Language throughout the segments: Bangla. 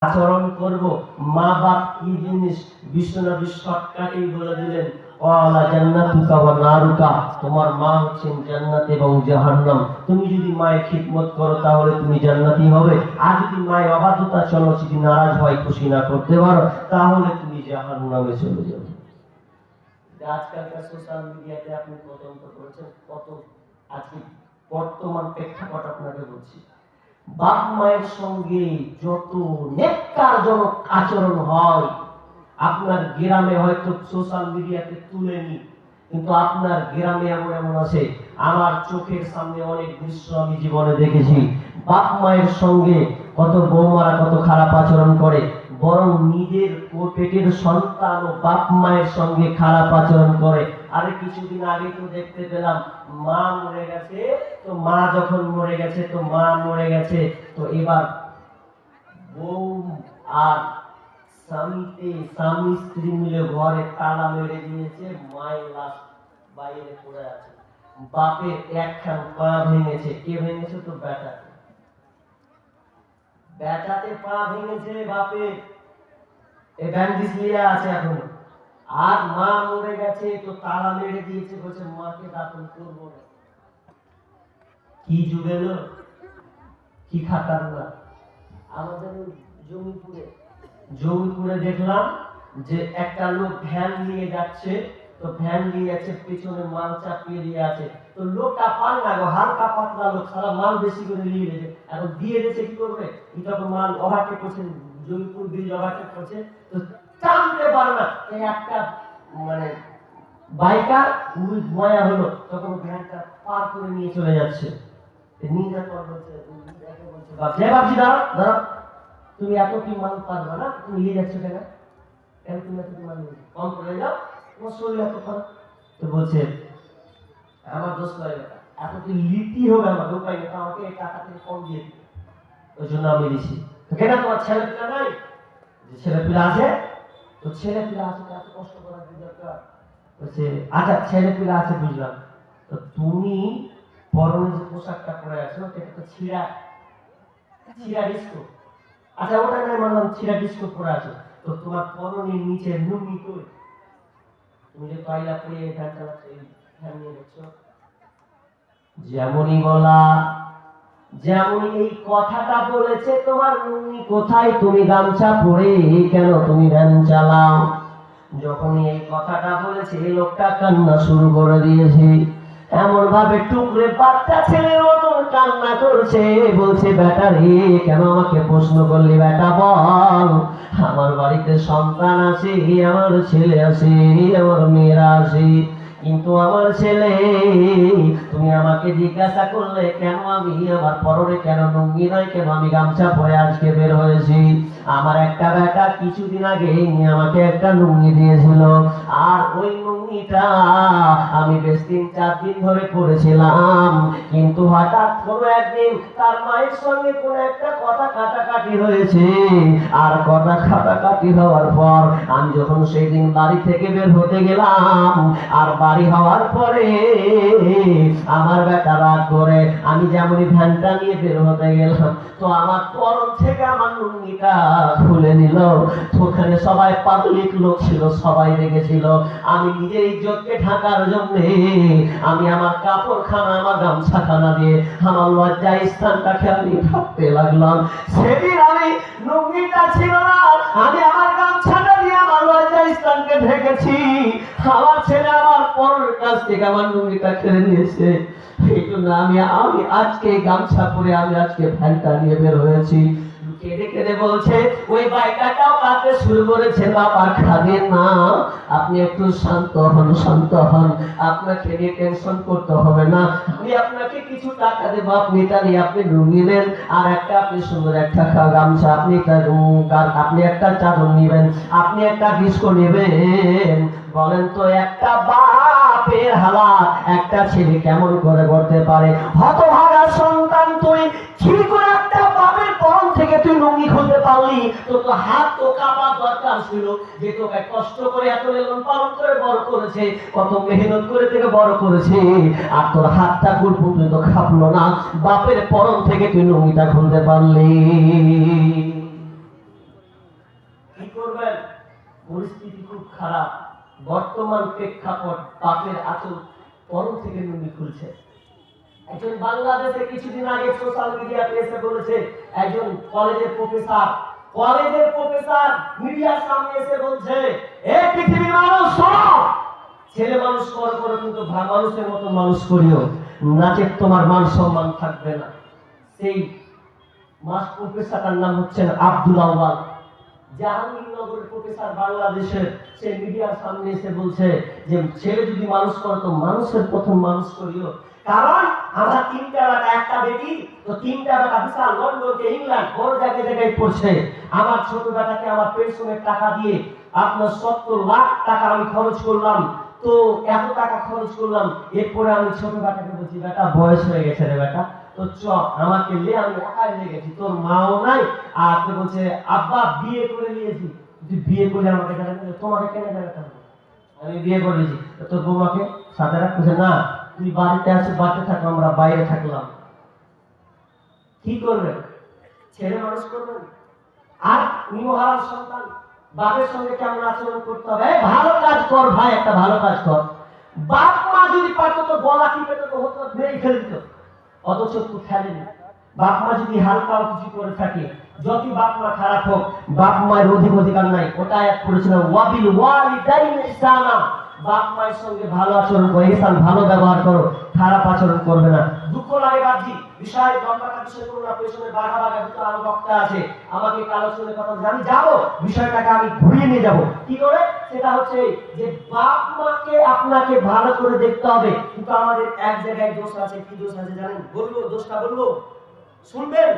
আচরণ করব। মা বাপ কি জিনিস বিশ্বনবী শর্টকাটেই বলে দিলেন, ওয়ালা জান্নাতুকা ওয়া নারুকা, তোমার মা হচ্ছেন জান্নাত এবং জাহান্নাম। তুমি যদি মায়ের খিদমত করো তাহলে তুমি জান্নাতি হবে, আর যদি মায়ের অবাধ্যতা চলো, যদি নারাজ হয়, খুশি না করতে পারো, তাহলে তুমি জাহান্নামে চলে যাবে। আজকালকার সোশ্যাল মিডিয়াতে আপনি তদন্ত করেছেন কত, আজকে বর্তমান প্রেক্ষাপট আপনাকে বলছি, বাপ মায়ের সঙ্গে যত নেককারজনক আচরণ হয়, আপনার গ্রামে হয়তো সোশ্যাল মিডিয়াতে তুলেনি, কিন্তু আপনার গ্রামে এমন এমন আছে, আমার চোখের সামনে অনেক দৃশ্য আমি জীবনে দেখেছি। বাপ মায়ের সঙ্গে কত বৌমারা কত খারাপ আচরণ করে, বরং নিজের পেটের সন্তান ও বাপ মায়ের সঙ্গে খারাপ আচরণ করে। আরে কিছুদিন আগে তো দেখতে পেলাম, মা মরে গেছে, তো মা যখন মরে গেছে তো মা মরে গেছে, তো এবার বউ আর স্বামী স্ত্রী মিলে ঘরে তালা মেরে দিয়েছে, মায়ের লাশ বাইরে পড়ে আছে, বাপের একখান পা ভেঙেছে। কে ভেঙেছে? তো বেটাতে পা ভেঙেছে বাপের, এই ব্যান্ডেজ নিয়ে আছে এখন। আর মা মরে গেছে, তো তালা মেরে দিয়েছে, বলছে মাকে দাফন করবো না। কি যুগ এলো, কি খাতার না। আমাদের জমিপুরে দেখলাম যে একটা লোক ভ্যান নিয়ে যাচ্ছে, তো ভ্যান নিয়ে যাচ্ছে, পেছনে মাল চাপিয়ে দিয়ে আছে, তো লোকটা পাঙ্গা গো, হালকা পাতলা লোক, সারা মাল বেশি করে নিয়ে গেছে, এখন দিয়ে দিয়েছে, কি করবে? এটা তো মাল ওভারটেক করছে, জমিপুর ব্রিজ ওভারটেক করছে, তো টানতে পারে না, একটা মানে বাইকার ময়া হলো, তখন ভ্যানটা পার করে নিয়ে চলে যাচ্ছে। নিয়ে যাওয়ার পর বলছে, বাপজি দাঁড়াও দাঁড়াও, তুমি এত কি মাল পারবে না, তুমি নিয়ে যাচ্ছ কেন? কেন তুমি এত মাল নিয়ে কম করে যাও, তোমার শরীর এত খারাপ। তো বলছে আমার দোষ করে বেটা, এত কি লিটি হবে, আমার উপায় নেই, আমাকে এই টাকা থেকে কম দিয়ে দিবে, ওই জন্য আমি দিছি। তো কেন তোমার ছেলে পিলা নাই? যে ছেলে পিলা আছে, তো ছেলে পিলা আছে, এত কষ্ট করার কি দরকার? বলছে আচ্ছা ছেলে পিলা আছে বুঝলাম, তো তুমি পরনে যে পোশাকটা পরে আছো সেটা তো ছিঁড়া ডিস্কো, আচ্ছা ওটা নাই মানলাম, ছিঁড়া ডিস্কো পরে আছো, তো তোমার পরনের নিচে লুঙ্গি কই? তুমি যে পাইলা পরে ভ্যান চালাচ্ছ, এই ভ্যান নিয়ে যাচ্ছ। যেমনই বলা, যেমন এই কথাটা বলেছে, তোমার লুঙ্গি কোথায়, তুমি গামছা পরে কেন তুমি ভ্যান চালাও? যখনই এই কথাটা বলেছে, এই লোকটা কান্না শুরু করে দিয়েছে, এমন ভাবে টুকরে বাচ্চা ছেলের মতন কান্না করছে, বলছে বেটা রে, কেন আমাকে প্রশ্ন করলি? বেটা বল, আমার বাড়িতে সন্তান আছে, আমার ছেলে আছে, আমার মেয়েরা আছে, কিন্তু আমার ছেলে, তুমি আমাকে জিজ্ঞাসা করলে কেন আমি আমার পরনে কেন লুঙ্গি নয়, কেন আমি গামছা পরে আজকে বের হয়েছি? আমার একটা বেটা কিছুদিন আগে আমাকে একটা লুঙ্গি দিয়েছিল, আর ওই লুঙ্গিটা আমি বেশ 3-4 দিন ধরে পরেছিলাম, কিন্তু হঠাৎ কোনো একদিন তার মায়ের সঙ্গে কোনো একটা কথা কাটাকাটি হয়েছে, আর কথা কাটাকাটি হওয়ার পর আমি যখন সেই দিন বাড়ি থেকে বের হতে গেলাম, আর বাড়ি হওয়ার পরে আমার বেটা রাগ করে, আমি যেমনই ভ্যানটা নিয়ে বের হতে গেলাম, তো আমার পরন থেকে আমার লুঙ্গিটা খুলে নিল। ওখানে সবাই পাবলিক লোক ছিল, সবাই দেখেছিল। আমি নিজের ইজ্জতকে ঢাকার জন্য আমি আমার কাপড়খানা, আমার গামছাখানা দিয়ে আমার লজ্জা স্থানটাকে আমি ঢাকতে লাগলাম। সেদিন আমি লুঙ্গিটা ছিল না, আমি আমার গামছাটা দিয়ে আমার লজ্জা স্থানকে ঢেকেছি। আমার ছেলে আমার পরের কাছ থেকে আমার লুঙ্গিটা কেড়ে নিয়েছে, এই জন্য আমি আজকে গামছা পরে আমি আজকে ভ্যানটা নিয়ে বের হয়েছি। কেঁদে কেঁদে বলছে, ওই বাইকটাও কাঁদতে শুরু করেছে, বাবা খাবেন না, আপনি একটু শান্ত হন, আপনাকে নিয়ে টেনশন করতে হবে না, আমি আপনাকে কিছু টাকা দেবো, আপনি এটা নিয়ে আপনি লুঙ্গি নেন, আর একটা আপনি সুন্দর একটা গামছা, আপনি একটা চাদর নেবেন, আপনি একটা ডিস্কো নেবেন। বলেন তো একটা বাপের হালাত একটা ছেলে কেমন করে করতে পারে? হতভাগা সন্তান তুই, কি করে একটা বাপের পরন থেকে তুই লুঙ্গি খুলতে পারলি? তো হাত তো কাঁপার দরকার ছিল, যে তোকে কষ্ট করে এত লালন পালন করে বড় করেছে, কত মেহনত করে থেকে বড় করেছে, আর তোর হাতটা কুল পর্যন্ত কাঁপলো না, বাপের পরন থেকে তুই লুঙ্গিটা খুলতে পারলি। করবেন? পরিস্থিতি খুব খারাপ। বর্তমান প্রেক্ষাপট পাপের আঁচল পরম থেকে লুঙ্গি খুলছে। একজন বাংলাদেশে কিছুদিন আগে সোশ্যাল মিডিয়াতে এসে বলেছে, একজন কলেজের প্রফেসর মিডিয়ার সামনে এসে বলছে, এ পৃথিবীর মানুষ শোনো, ছেলে মানুষ করো কিন্তু মানুষের মতো মানুষ করিও, নাচে তোমার মান সম্মান থাকবে না। সেই মাস প্রফেসরটার নাম হচ্ছেন আব্দুল আউয়াল, জাহাঙ্গীরনগরের প্রফেসর বাংলাদেশের। সে মিডিয়ার সামনে এসে বলছে যে ছেলে যদি মানুষ করো তো মানুষের প্রথম মানুষ করিও, কারণ আমরা তিনটা বেটা, একটা বেটি, তো তিনটা বেটা বিশাল লন্ডনকে ইংল্যান্ড বড় জায়গায় পড়ছে। আমার ছোট বেটাকে আমার পেনশনের টাকা দিয়ে আপনার 70 লাখ টাকা আমি খরচ করলাম, তো এত টাকা খরচ করলাম। এরপরে আমি ছোট বেটাকে বলছি, বেটা বয়স হয়ে গেছে রে বেটা, তো চ আমাকে লে, আমি একাই নিয়ে গেছি, তোর মাও নাই। আর তো বলছে, আব্বা বিয়ে করে নিয়েছি, তুই বিয়ে করে আমাকে তোমাকে কেন দেখাতে হবে, আমি বিয়ে করেছি, তোর বৌমাকে সাথে রাখছে না, তুই বাড়িতে আসে, বাড়িতে থাকো, আমরা বাইরে থাকলাম। কি করবেন? ছেলে মানুষ করবেন। আর নিমহারাম সন্তান, বাপের সঙ্গে কেমন আচরণ করতে হবে? ভালো কাজ কর ভাই, একটা ভালো কাজ কর। বাপ মা যদি পারতো তো গলা টিপে তো হতো, মেরে ফেলে দিত, অথচ তুই ফেলেনি। বাপ মা যদি হালকাও কিছু করে থাকে, যদি বাপ মা খারাপ হোক, বাপ মায়ের অধিকার নাই। ওটা এক করেছিলাম, ওয়াবিল ওয়ালিদাইনি ইহসানা, বাপ মায়ের সঙ্গে ভালো আচরণ করো, ইহসান ভালো ব্যবহার করো, খারাপ আচরণ করবে না। দুঃখ লাগে বাজি বিষয় লম্বাটা বিষয় করুন না, পেছনে বাঘা দুটো আরো বক্তা আছে, আমাকে আলোচনার কথা আমি যাবো, বিষয়টাকে আমি ঘুরিয়ে নিয়ে যাব। কি করে? সেটা হচ্ছে যে বাপ মাকে আপনাকে ভালো করে দেখতে হবে, কিন্তু আমাদের এক জায়গায় দোষ আছে। কি দোষ আছে জানেন? বলবো দোষটা, বলবো, শুনবেন?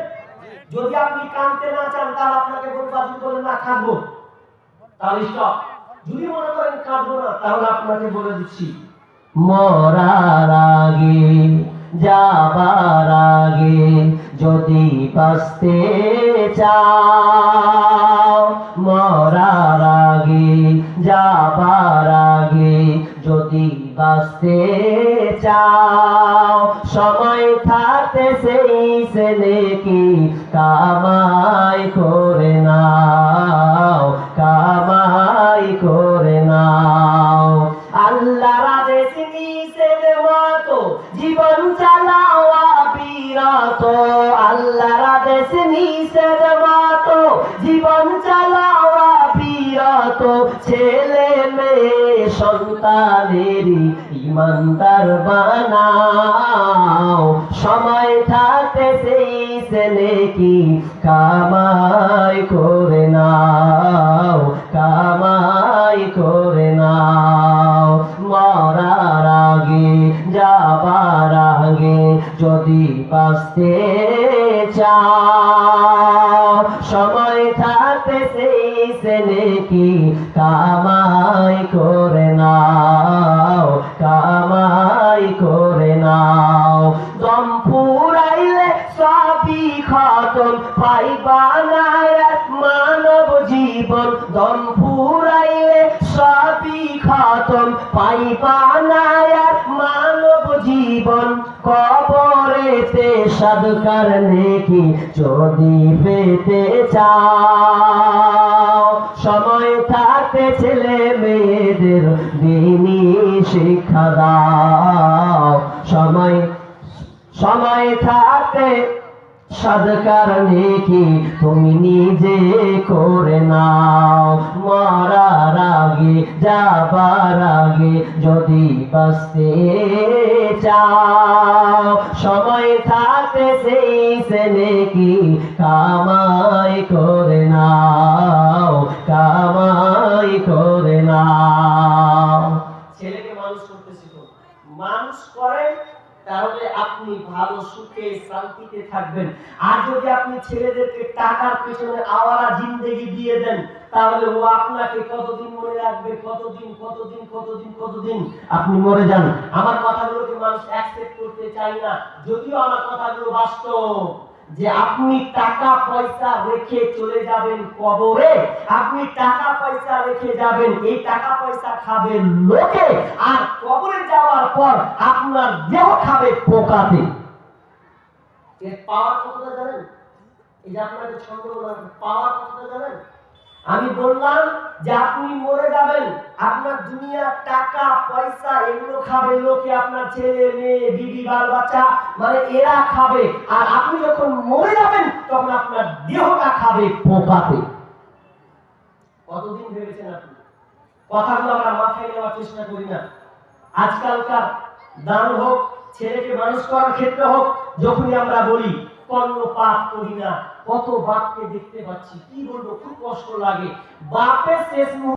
যদি আপনি কাঁদতে না চান তাহলে আপনাকে বলবো, যদি বলেন না কাঁদবো তাহলে স্টপ। যদি মনে করেন কাঁদবো না, তাহলে আপনাকে বলে দিচ্ছি, মরার আগে, যাবার আগে যদি বাঁচতে চাও, মরার আগে, যাবার আগে যদি বাঁচতে চাও, সময় থাকতে সেই ছেলে কি কামাই করে নাও, কামাই করে নাও। আল্লাহর আদেশ নিষেধ মতো জীবন চালাও বিরত, আল্লাহর আদেশ নিষেধ মতো জীবন চালাও বিরত। ছেলে মেয়ে সন্তানেরই ইমানদার বানাও, সময় থাকতে সেই ছেলে কি কামাই করে নাও, কামাই করে নাও। মরার আগে, যাবার আগে যদি বাঁচতে চাও, সময় থাকতে সেই ছেলে কি কামাই করে নাও, কামাই করে নাও। দম ফুরাইলে সবই খতম, পাইবা না এক মানব জীবন। দম ফুরাইলে সবই খতম, পাইবা না এক মানব জীবন। কবরেতে সাদকার নেকি যদি পেতে চাও, সময় থাকতে ছেলে মেয়েদের দিনী শিক্ষা দাও, সময় থাকতে সাদকার নেকি তুমি নিজে করে নাও। মরার আগে, যাবার আগে যদি বাঁচতে চাও, সময় থাকতে সেই ছেলে কি কামাই করে নাও, কামাই করে নাও। ছেলেকে মানুষ করতে শিখো, মানুষ করেন তাহলে আপনি ভালো সুখে শান্তিতে থাকবেন। আর যদি আপনি ছেলেদেরকে টাকার পেছনে আওয়ারা জিন্দেগি দিয়ে দেন, তাহলে ও আপনাকে কতদিন মনে রাখবে, কতদিন কতদিন কতদিন কতদিন আপনি মরে যান। আমার কথাগুলোকে মানুষ অ্যাকসেপ্ট করতে চায় না, যদিও আমার কথাগুলো বাস্তব। যে আপনি টাকা পয়সা রেখে চলে যাবেন কবরে, আপনি টাকা পয়সা রেখে যাবেন, এই টাকা পয়সা খাবে লোকে, আর কবরে যাওয়ার পর আপনার দেহ খাবে পোকাতে। এর পাওয়ার কতটা জানেন? এই যে আপনাদের সন্দেহ পাওয়ার কতটা জানেন? আমি বললাম যে আপনি মরে যাবেন, আপনার দুনিয়ার টাকা পয়সা এগুলো খাবে লোকে, আপনার ছেলে মেয়ে বিবি বাল বাচ্চা, মানে এরা খাবে। আর আপনি যখন মরে যাবেন তখন আপনার দেহটা খাবে পোকাতে। কতদিন ভেবেছেন আপনি? কথাগুলো আমরা মাথায় নেওয়ার চেষ্টা করি না। আজকালকার দান হোক, ছেলেকে মানুষ করার ক্ষেত্রে হোক, যখনই আমরা বলি কর্ণপাত করি না, কত বাপকে দেখতে পাচ্ছি, কি বলবো, খুব কষ্ট লাগে। বাপের শেষ মুহূর্তে